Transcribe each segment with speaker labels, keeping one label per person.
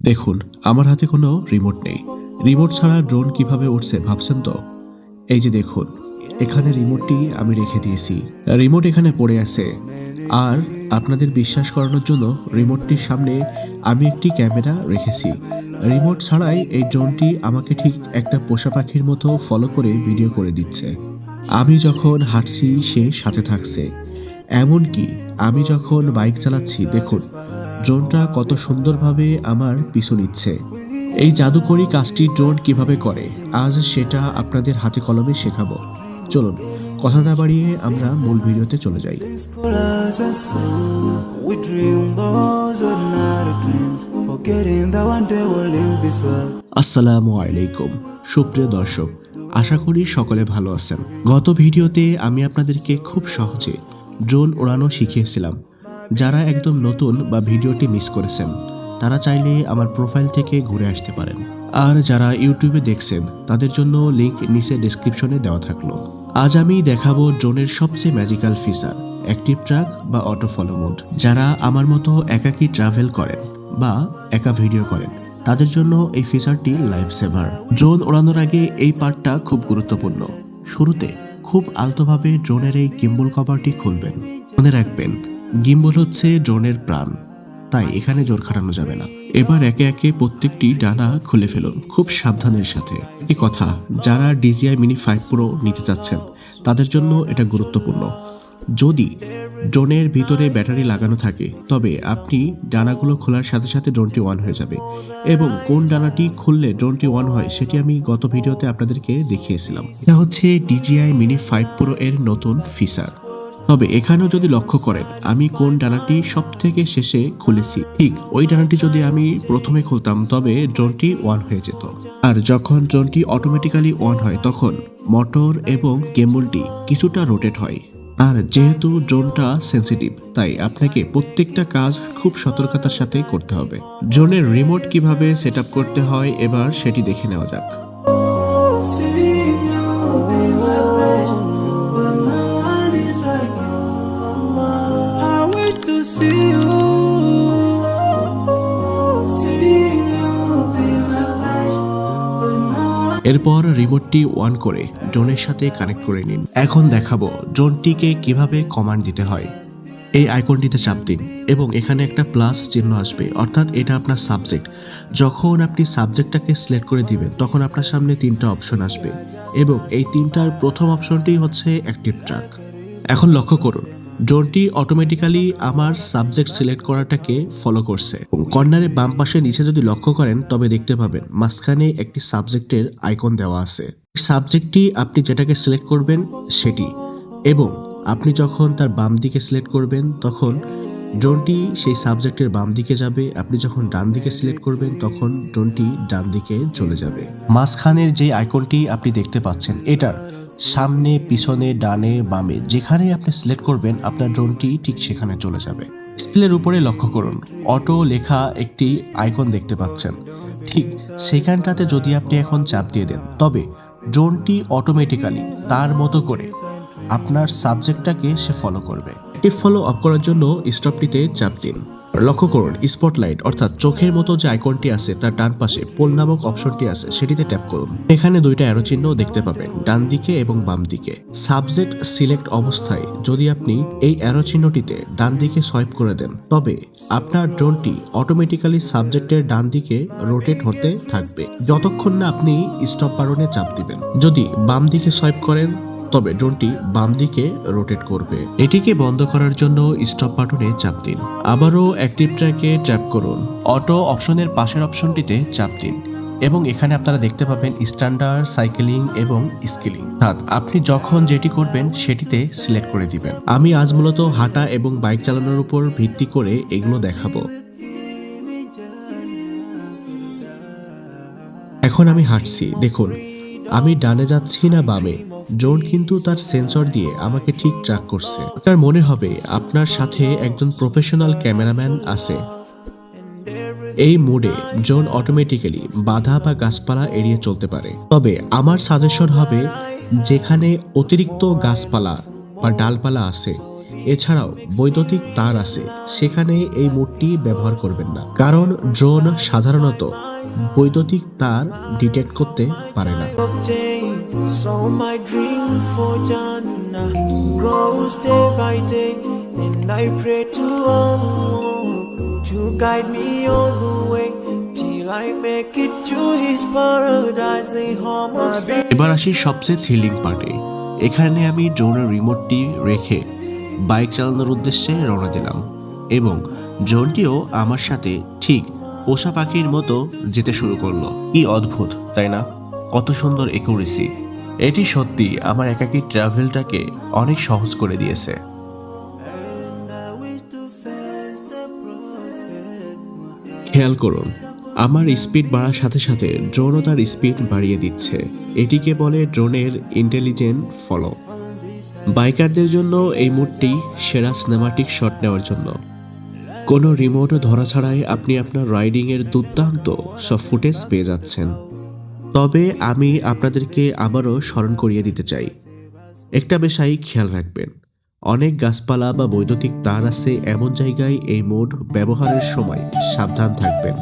Speaker 1: দেখুন, আমার হাতে কোনো রিমোট নেই। রিমোট ছাড়া ড্রোন কিভাবে উড়ছে ভাবছেন তো? এই যে দেখুন, এখানে রিমোটটি আমি রেখে দিয়েছি। রিমোট এখানে পড়ে আছে। আর আপনাদের বিশ্বাস করানোর জন্য রিমোটটির সামনে আমি একটি ক্যামেরা রেখেছি। রিমোট ছাড়াই এই ড্রোনটি আমাকে ঠিক একটা পোষা পাখির মতো ফলো করে ভিডিও করে দিচ্ছে। আমি যখন হাঁটছি সে সাথে থাকছে। এমনকি আমি যখন বাইক চালাচ্ছি দেখুন, ড্রোনটা কত সুন্দরভাবে আমার পিছু নিচ্ছে। এই জাদুকরি কাজটি ড্রোন কিভাবে করে আজ সেটা আপনাদের হাতে কলমে শেখাবো। চলুন কথা না বাড়িয়ে আমরা মূল ভিডিওতে চলে যাই। আসসালামু আলাইকুম সুপ্রিয় দর্শক, আশা করি সকলে ভালো আছেন। গত ভিডিওতে আমি আপনাদেরকে খুব সহজে ড্রোন ওড়ানো শিখিয়েছিলাম। যারা একদম নতুন বা ভিডিওটি মিস করেছেন তারা চাইলে আমার প্রোফাইল থেকে ঘুরে আসতে পারেন। আর যারা ইউটিউবে দেখছেন তাদের জন্য লিংক নিচে ডেসক্রিপশনে দেওয়া থাকলো। আজ আমি দেখাবো ড্রোনের সবচেয়ে ম্যাজিক্যাল ফিচার, অ্যাক্টিভ ট্র্যাক বা অটো ফলো মোড। যারা আমার মতো একাকী ট্রাভেল করেন বা একা ভিডিও করেন তাদের জন্য এই ফিচারটি লাইফ সেভার। ড্রোন ওড়ানোর আগে এই পার্টটা খুব গুরুত্বপূর্ণ। শুরুতে খুব আলতোভাবে ড্রোনের এই গিম্বল কভারটি খুলবেন। মনে রাখবেন, গিম্বল হচ্ছে ড্রোনের প্রাণ, তাই এখানে জোর খাটানো যাবে না। এবার একে একে প্রত্যেকটি ডানা খুলে ফেলুন খুব সাবধানের সাথে। একটি কথা, যারা DJI Mini 5 Pro নিতে চাচ্ছেন তাদের জন্য এটা গুরুত্বপূর্ণ। যদি ড্রোনের ভিতরে ব্যাটারি লাগানো থাকে তবে আপনি ডানাগুলো খোলার সাথে সাথে ড্রোনটি অন হয়ে যাবে। এবং কোন ডানাটি খুললে ড্রোনটি অন হয় সেটি আমি গত ভিডিওতে আপনাদেরকে দেখিয়েছিলাম। এটা হচ্ছে DJI Mini 5 Pro এর নতুন ফিচার। তবে এখানেও যদি লক্ষ্য করেন আমি কোন ডানাটি সব থেকে শেষে খুলেছি, ঠিক ওই ডানাটি যদি আমি প্রথমে খুলতাম তবে ড্রোনটি অন হয়ে যেত। আর যখন ড্রোনটি অটোমেটিক্যালি অন হয় তখন মোটর এবং কেবলটি কিছুটা রোটেট হয়। আর যেহেতু ড্রোনটা সেন্সিটিভ তাই আপনাকে প্রত্যেকটা কাজ খুব সতর্কতার সাথে করতে হবে। ড্রোনের রিমোট কিভাবে সেট আপ করতে হয় এবার সেটি দেখে নেওয়া যাক। এরপর রিমোটটি অন করে ড্রোনের সাথে কানেক্ট করে নিন। এখন দেখাবো ড্রোনটিকে কিভাবে কমান্ড দিতে হয়। এই আইকনটিতে চাপ দিন এবং এখানে একটা প্লাস চিহ্ন আসবে, অর্থাৎ এটা আপনার সাবজেক্ট। যখন আপনি সাবজেক্টটাকে সিলেক্ট করে দিবেন তখন আপনার সামনে তিনটা অপশন আসবে এবং এই তিনটার প্রথম অপশনটি হচ্ছে অ্যাক্টিভ ট্র্যাক। এখন লক্ষ্য করুন, ড্রোনটি অটোমেটিক্যালি আমার সাবজেক্ট সিলেক্ট করাটাকে ফলো করছে। কর্নারে বাম পাশে নিচে যদি লক্ষ্য করেন তবে দেখতে পাবেন মাঝখানে একটি সাবজেক্টের আইকন দেওয়া আছে। সাবজেক্টটি আপনি যেটাকে সিলেক্ট করবেন সেটি, এবং আপনি যখন তার বাম দিকে সিলেক্ট করবেন তখন ড্রোনটি সেই সাবজেক্টের বাম দিকে যাবে। আপনি যখন ডান দিকে সিলেক্ট করবেন তখন ড্রোনটি ডান দিকে চলে যাবে। মাঝখানের যে আইকনটি আপনি দেখতে পাচ্ছেন এটার সামনে, পিছনে, ডানে, বামে যেখানে আপনি সিলেক্ট করবেন আপনার ড্রোনটি ঠিক সেখানে চলে যাবে। ডিসপ্লের উপরে লক্ষ্য করুন, অটো লেখা একটি আইকন দেখতে পাচ্ছেন। ঠিক সেখানটাতে যদি আপনি এখন চাপ দিয়ে দেন তবে ড্রোনটি অটোমেটিক্যালি তার মতো করে আপনার সাবজেক্টটাকে সে ফলো করবে। অ্যাক্টিভ ফলো অফ করার জন্য স্টপটিতে চাপ দিন। লক্ষ্য করুন, স্পটলাইট অর্থাৎ চোখের মতো যে আইকনটি আছে তার ডান পাশে পোল নামক অপশনটি আছে, সেটিতে ট্যাপ করুন। এখানে দুইটা অ্যারো চিহ্ন দেখতে পাবেন, ডান দিকে এবং বাম দিকে। সাবজেক্ট সিলেক্ট অবস্থায় যদি আপনি এই অ্যারো চিহ্নটিতে ডান দিকে সোয়াইপ করে দেন তবে আপনার ড্রোনটি অটোমেটিক্যালি সাবজেক্টের ডান দিকে রোটেট হতে থাকবে যতক্ষণ না আপনি স্টপ বাটনে চাপ দিবেন। যদি বাম দিকে সোয়াইপ করেন তবে ড্রোনটি বাম দিকে রোটেট করবে। এটিকে বন্ধ করার জন্য স্টপ বাটনে চাপ দিন। আবারও অ্যাক্টিভ ট্র্যাকে ট্যাপ করুন। অটো অপশনের পাশের অপশনটিতে চাপ দিন এবং এখানে আপনারা দেখতে পাবেন স্ট্যান্ডার্ড, সাইকেলিং এবং স্কেলিং। আপনি যখন যেটি করবেন সেটিতে সিলেক্ট করে দিবেন। আমি আজ মূলত হাঁটা এবং বাইক চালানোর উপর ভিত্তি করে এগুলো দেখাবো। এখন আমি হাঁটছি, দেখুন আমি ডানে যাচ্ছি না বামে, ড্রোন কিন্তু তার সেন্সর দিয়ে আমাকে ঠিক ট্র্যাক করছে। আপনার মনে হবে আপনার সাথে একজন প্রফেশনাল ক্যামেরাম্যান আছে। এই মোডে ড্রোন অটোমেটিক্যালি বাধা বা গাছপালা এড়িয়ে চলতে পারে। তবে আমার সাজেশন হবে যেখানে অতিরিক্ত গাছপালা বা ডালপালা আছে এছাড়াও বৈদ্যুতিক তার আছে, সেখানে এই মোডটি ব্যবহার করবেন না, কারণ ড্রোন সাধারণত বৈদ্যুতিক তার ডিটেক্ট করতে পারে না।
Speaker 2: So my dream for Jannah grows day by day, and I pray to Allah to guide me all the way till I make it to His paradise, the home of sin.
Speaker 1: এবার আসি সবচেয়ে thrilling পার্টে। এখানে আমি ড্রোনের রিমোটটি রেখে bike চালানোর উদ্দেশ্যে রওনা দিলাম এবং ড্রোনটিও আমার সাথে ঠিক পোষা পাখির মতো যেতে শুরু করলো। কি অদ্ভুত, তাই না? কত সুন্দর একুরেসি! এটি সত্যি আমার একাকী ট্রাভেলটাকে অনেক সহজ করে দিয়েছে। খেয়াল করুন, আমার স্পিড বাড়ার সাথে সাথে ড্রোনও তার স্পিড বাড়িয়ে দিচ্ছে। এটিকে বলে ড্রোনের ইন্টেলিজেন্ট ফলো। বাইকারদের জন্য এই মোডটি সেরা সিনেমাটিক শট নেওয়ার জন্য। কোনো রিমোট ধরা ছাড়াই আপনি আপনার রাইডিংয়ের দুর্দান্ত সব ফুটেজ পেয়ে যাচ্ছেন। তবে আমি আপনাদেরকে আবারও স্মরণ করিয়ে দিতে চাই, একটা বিষয় খেয়াল রাখবেন, অনেক গাছপালা বা বৈদ্যুতিক তার আছে এমন জায়গায় এই মোড ব্যবহারের সময় সাবধান থাকবেন।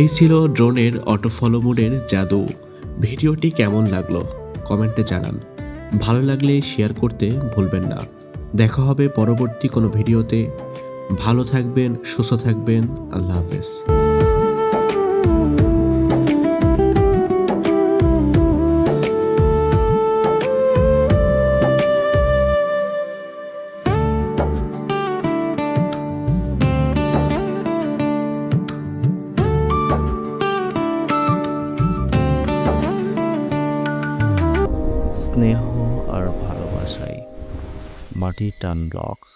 Speaker 1: এই ছিল ড্রোনের অটো ফলো মোডের জাদু। ভিডিওটি কেমন লাগলো কমেন্টে জানান। ভালো লাগলে শেয়ার করতে ভুলবেন না। দেখা হবে পরবর্তী কোনো ভিডিওতে। ভালো থাকবেন, সুস্থ থাকবেন। আল্লাহ হাফেজ।
Speaker 3: স্নেহ আর ভালোবাসায় মাটির টান ব্লগস।